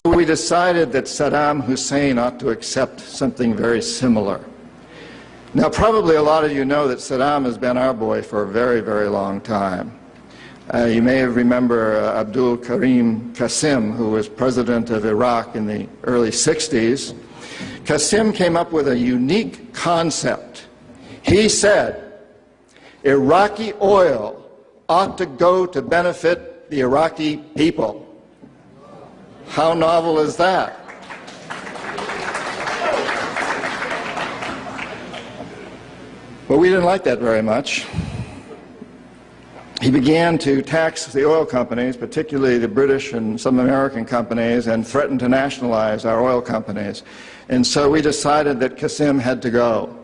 we decided that Saddam Hussein ought to accept something very similar. Now, probably a lot of you know that Saddam has been our boy for a very, very long time. You may remember Abdul Karim Qasem, who was president of Iraq in the early 60s. Qasem came up with a unique concept. He said, Iraqi oil ought to go to benefit the Iraqi people. How novel is that? But we didn't like that very much. He began to tax the oil companies, particularly the British and some American companies, and threatened to nationalize our oil companies. And so we decided that Qasem had to go.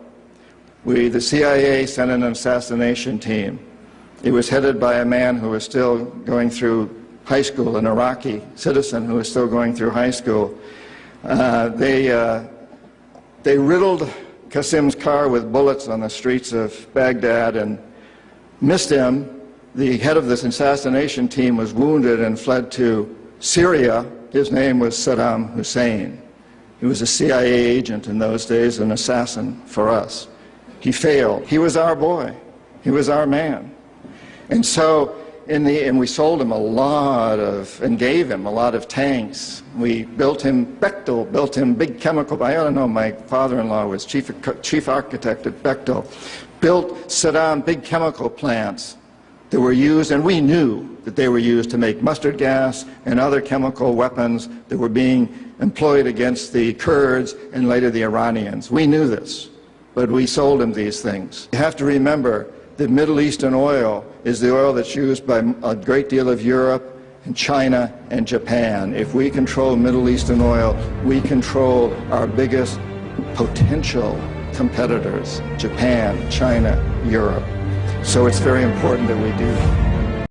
The CIA sent an assassination team. It was headed by a man who was still going through high school, an Iraqi citizen who was still going through high school. They riddled Qasem's car with bullets on the streets of Baghdad and missed him. The head of this assassination team was wounded and fled to Syria. His name was Saddam Hussein. He was a CIA agent in those days, an assassin for us. He failed. He was our boy. He was our man. And so, and we sold him a lot of, and gave him a lot of tanks. We built him, Bechtel built him big chemical, I don't know, my father-in-law was chief architect at Bechtel, built Saddam big chemical plants that were used, and we knew that they were used to make mustard gas and other chemical weapons that were being employed against the Kurds and later the Iranians. We knew this, but we sold him these things. You have to remember that Middle Eastern oil is the oil that's used by a great deal of Europe and China and Japan. If we control Middle Eastern oil, we control our biggest potential competitors, Japan, China, Europe. So it's very important that we do that.